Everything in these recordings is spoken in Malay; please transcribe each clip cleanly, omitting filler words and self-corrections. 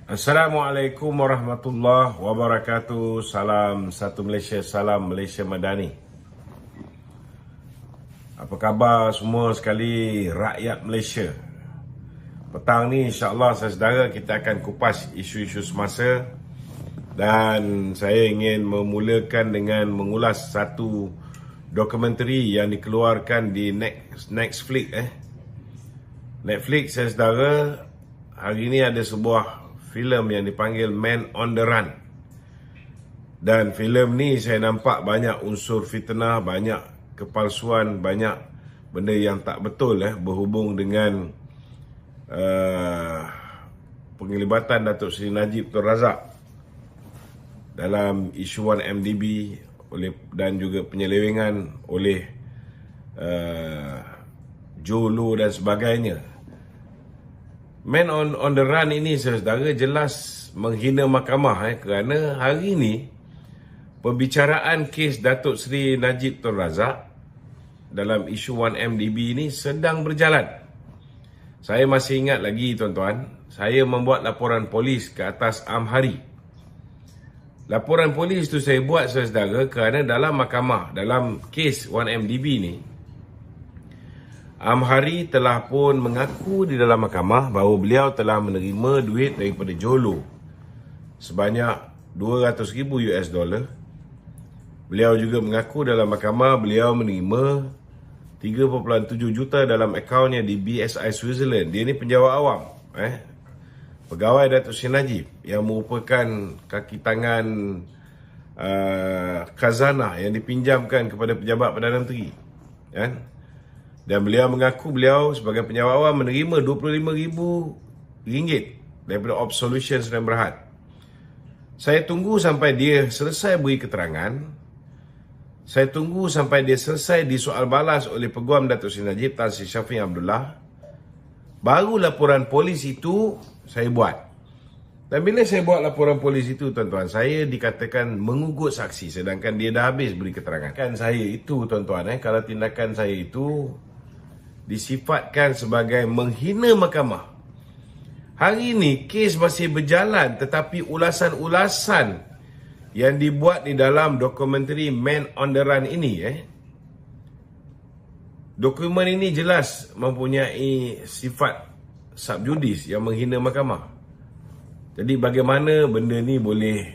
Assalamualaikum warahmatullahi wabarakatuh. Salam satu Malaysia, salam Malaysia Madani. Apa khabar semua sekali rakyat Malaysia? Petang ni insya-Allah saudara kita akan kupas isu-isu semasa, dan saya ingin memulakan dengan mengulas satu dokumentari yang dikeluarkan di Netflix. Netflix saudara, hari ini ada sebuah filem yang dipanggil Man on the Run. Dan filem ni saya nampak banyak unsur fitnah, banyak kepalsuan, banyak benda yang tak betul berhubung dengan penglibatan Datuk Seri Najib Tun Razak dalam isu 1MDB dan juga penyelewengan oleh Joe Low dan sebagainya. Man on the Run ini saudara jelas menghina mahkamah kerana hari ini perbicaraan kes Datuk Seri Najib Tun Razak dalam isu 1MDB ini sedang berjalan. Saya masih ingat lagi tuan-tuan, saya membuat laporan polis ke atas Amhari. Laporan polis tu saya buat saudara kerana dalam mahkamah, dalam kes 1MDB ni, Amhari telah pun mengaku di dalam mahkamah bahawa beliau telah menerima duit daripada Jolo sebanyak $200,000. Beliau juga mengaku dalam mahkamah beliau menerima 3.7 juta dalam akaunnya di BSI Switzerland. Dia ni penjawat awam, pegawai Datuk Seri Najib yang merupakan kaki tangan khazanah yang dipinjamkan kepada pejabat Perdana Menteri, kan? Dan beliau mengaku beliau sebagai penjawat awam menerima RM25,000 daripada Absolution Sdn Bhd. Saya tunggu sampai dia selesai beri keterangan. Saya tunggu sampai dia selesai disoal balas oleh Peguam Datuk Seri Najib Tan Sri Shafie Abdullah. Baru laporan polis itu saya buat. Dan bila saya buat laporan polis itu tuan-tuan, saya dikatakan mengugut saksi sedangkan dia dah habis beri keterangan. Kan saya itu tuan-tuan, kalau tindakan saya itu disifatkan sebagai menghina mahkamah. Hari ini kes masih berjalan, tetapi ulasan-ulasan yang dibuat di dalam dokumentari Man on the Run ini, dokumen ini jelas mempunyai sifat subjudis yang menghina mahkamah. Jadi bagaimana benda ni boleh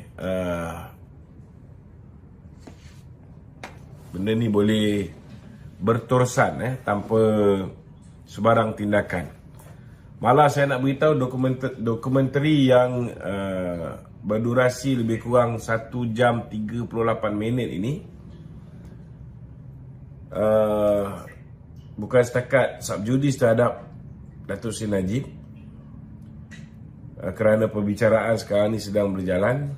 berterusan tanpa sebarang tindakan. Malah saya nak beritahu dokumentari yang berdurasi lebih kurang 1 jam 38 minit ini bukan setakat subjudis terhadap Datuk Seri Najib, kerana perbicaraan sekarang ni sedang berjalan.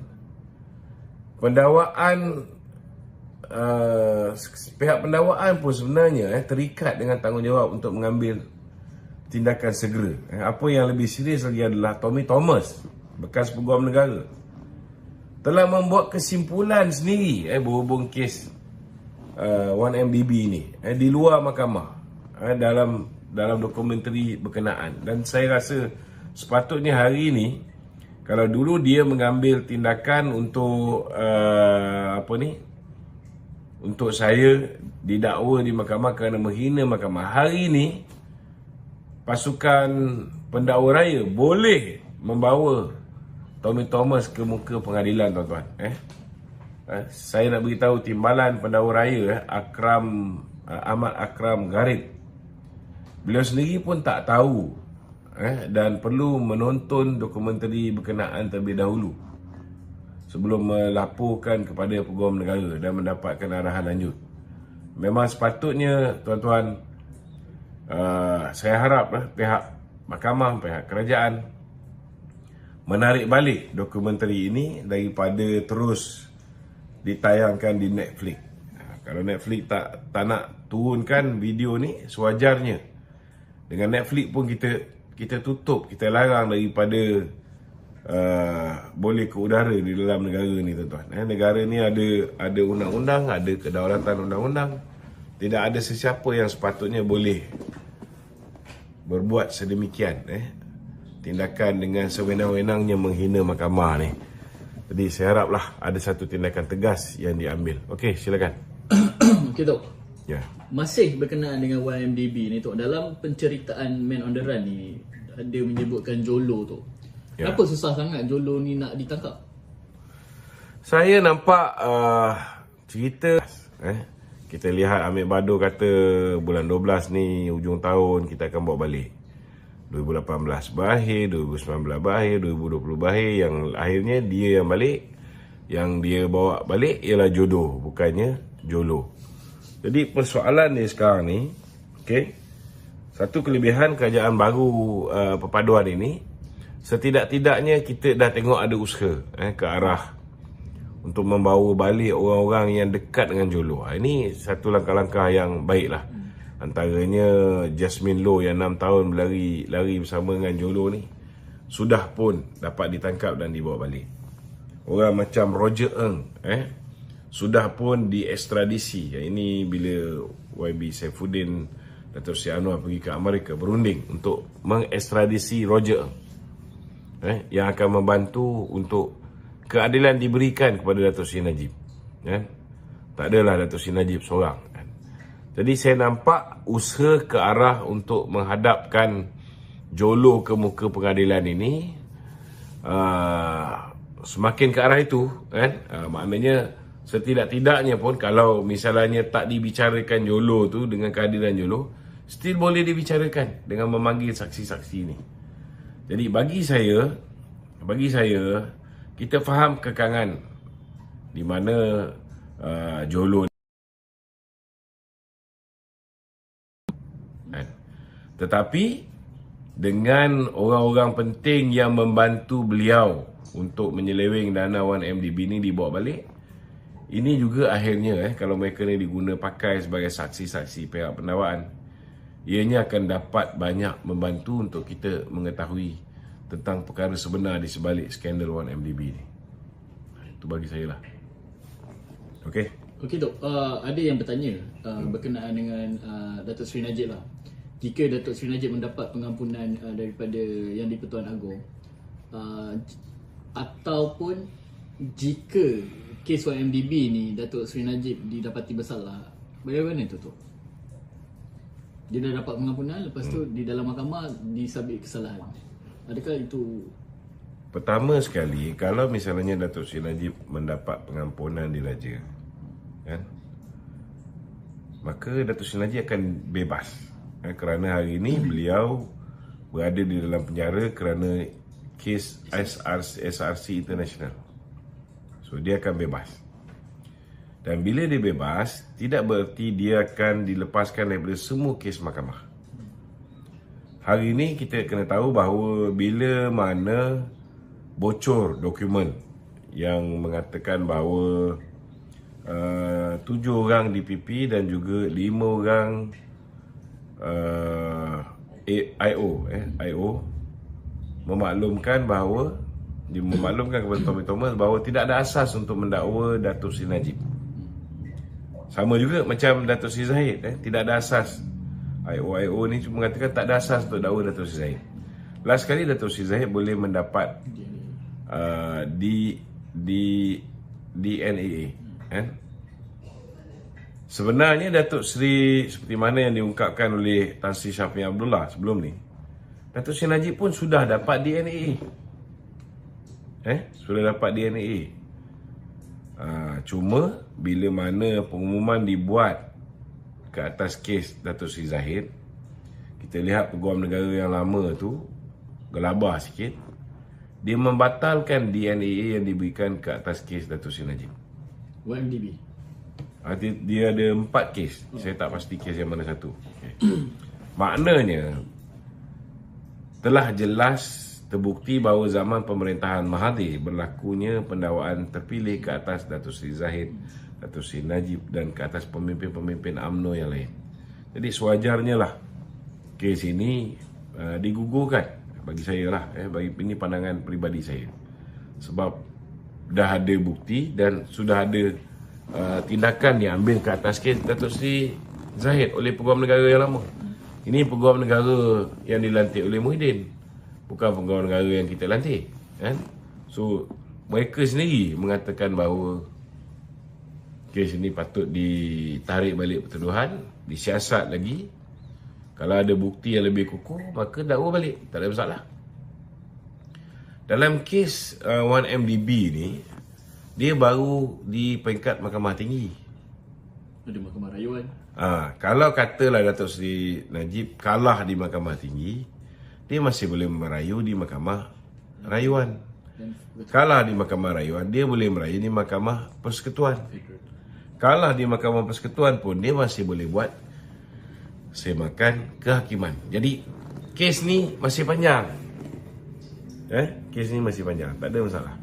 Pihak pendakwaan pun sebenarnya terikat dengan tanggungjawab untuk mengambil tindakan segera. Apa yang lebih serius lagi adalah Tommy Thomas, bekas Peguam Negara, telah membuat kesimpulan sendiri berhubung kes 1MDB ini di luar mahkamah, dalam dokumentari berkenaan. Dan saya rasa sepatutnya hari ini, kalau dulu dia mengambil tindakan untuk untuk saya didakwa di mahkamah kerana menghina mahkamah, hari ini pasukan pendakwa raya boleh membawa Tommy Thomas ke muka pengadilan, tuan-tuan. Saya nak beritahu timbalan pendakwa raya Ahmad Akram Garib, beliau sendiri pun tak tahu dan perlu menonton dokumentari berkenaan terlebih dahulu sebelum melaporkan kepada Peguam Negara dan mendapatkan arahan lanjut. Memang sepatutnya tuan-tuan, saya harap pihak mahkamah, pihak kerajaan menarik balik dokumentari ini daripada terus ditayangkan di Netflix. Kalau Netflix tak nak turunkan video ni, sewajarnya. Dengan Netflix pun kita tutup, kita larang daripada boleh ke udara di dalam negara ni, tuan-tuan. Negara ni ada undang-undang, ada kedaulatan undang-undang. Tidak ada sesiapa yang sepatutnya boleh berbuat sedemikian. tindakan dengan sewenang-wenangnya menghina mahkamah ni. Jadi saya haraplah ada satu tindakan tegas yang diambil. Okey, silakan. Okey Tok. Ya. Masih berkenaan dengan YMDB ni Tok, dalam penceritaan Man on the Run ni ada menyebutkan Jolo Tok. Ya. Kenapa susah sangat Jolo ni nak ditangkap? Saya nampak cerita kita lihat Amir Bado kata bulan 12 ni hujung tahun kita akan bawa balik. 2018 berakhir, 2019 berakhir, 2020 berakhir, yang akhirnya dia yang balik. Yang dia bawa balik ialah jodoh, bukannya Jolo. Jadi persoalan dia sekarang ni, okey, satu kelebihan kerajaan baru perpaduan ini, setidak-tidaknya kita dah tengok ada usaha ke arah untuk membawa balik orang-orang yang dekat dengan Jolo. Ini satu langkah-langkah yang baiklah. Antaranya Jasmine Low yang 6 tahun berlari bersama dengan Jolo ni sudah pun dapat ditangkap dan dibawa balik. Orang macam Roger Ng sudah pun diekstradisi. Ini bila YB Saifuddin Dato' Sri Anwar pergi ke Amerika berunding untuk mengekstradisi Roger Ng yang akan membantu untuk keadilan diberikan kepada Dato' Sri Najib. Tak adalah Dato' Sri Najib seorang. Jadi saya nampak usaha ke arah untuk menghadapkan Jolo ke muka pengadilan ini semakin ke arah itu, maknanya setidak-tidaknya pun kalau misalnya tak dibicarakan Jolo tu dengan kehadiran Jolo, still boleh dibicarakan dengan memanggil saksi-saksi ni. Jadi bagi saya kita faham kekangan di mana Jolo. Tetapi dengan orang-orang penting yang membantu beliau untuk menyeleweng dana 1MDB ni dibawa balik, ini juga akhirnya kalau mereka ni diguna pakai sebagai saksi-saksi pihak pendakwaan, ianya akan dapat banyak membantu untuk kita mengetahui tentang perkara sebenar di sebalik skandal 1MDB ni. Itu bagi saya lah. Okey. Okey Tok, ada yang bertanya berkenaan dengan Dato' Sri Najib lah. Jika Dato' Sri Najib mendapat pengampunan daripada Yang di-Pertuan Agong, ataupun jika kes YMDB ni Dato' Sri Najib didapati bersalah, bagaimana tu Tok? Dia dah dapat pengampunan, lepas tu di dalam mahkamah disabit kesalahan. Adakah itu? Pertama sekali, kalau misalnya Dato' Sri Najib mendapat pengampunan diraja, maka Dato' Sri Najib akan bebas. Kerana hari ini beliau berada di dalam penjara kerana kes SRC International. So dia akan bebas. Dan bila dia bebas, tidak bererti dia akan dilepaskan daripada semua kes mahkamah. Hari ini kita kena tahu bahawa bila mana bocor dokumen yang mengatakan bahawa 7 orang DPP dan juga 5 orang IO memaklumkan kepada Tommy Thomas bahawa tidak ada asas untuk mendakwa Dato' Sri Najib. Sama juga macam Dato' Sri Zahid, tidak ada asas. IO ni cuma mengatakan tak ada asas untuk dakwa Dato' Sri Zahid. Last kali Dato' Sri Zahid boleh mendapat DNAA. Sebenarnya Datuk Seri, seperti mana yang diungkapkan oleh Tan Sri Syafie Abdullah sebelum ni, Datuk Sri Najib pun sudah dapat DNA. Sudah dapat DNA. Cuma bila mana pengumuman dibuat ke atas kes Datuk Sri Zahid, kita lihat Peguam Negara yang lama tu gelabah sikit. Dia membatalkan DNA yang diberikan ke atas kes Datuk Sri Najib. YMDB. Dia ada 4 kes. Saya tak pasti kes yang mana satu. Maknanya telah jelas terbukti bahawa zaman pemerintahan Mahathir berlakunya pendakwaan terpilih ke atas Datuk Sri Zahid, Datuk Sri Najib dan ke atas pemimpin-pemimpin UMNO yang lain. Jadi sewajarnya lah kes ini digugurkan, bagi saya lah. Ini pandangan peribadi saya. Sebab dah ada bukti dan sudah ada tindakan diambil ke atas kes Datuk Sri Zahid oleh Peguam Negara yang lama. Ini Peguam Negara yang dilantik oleh Muhyiddin. bukan pegawai negara yang kita lantik, kan? So mereka sendiri mengatakan bahawa kes ini patut ditarik balik pertuduhan, disiasat lagi. Kalau ada bukti yang lebih kukuh, maka dakwa balik, tak ada masalah. Dalam kes 1MDB ni, dia baru di peringkat Mahkamah Tinggi. Ada Mahkamah Rayuan. Kalau katalah Datuk Seri Najib kalah di Mahkamah Tinggi, dia masih boleh merayu di Mahkamah Rayuan. Kalah di Mahkamah Rayuan, dia boleh merayu di Mahkamah Persekutuan. Kalah di Mahkamah Persekutuan pun, dia masih boleh buat semakan kehakiman. Jadi kes ni masih panjang. Kes ni masih panjang, tak ada masalah.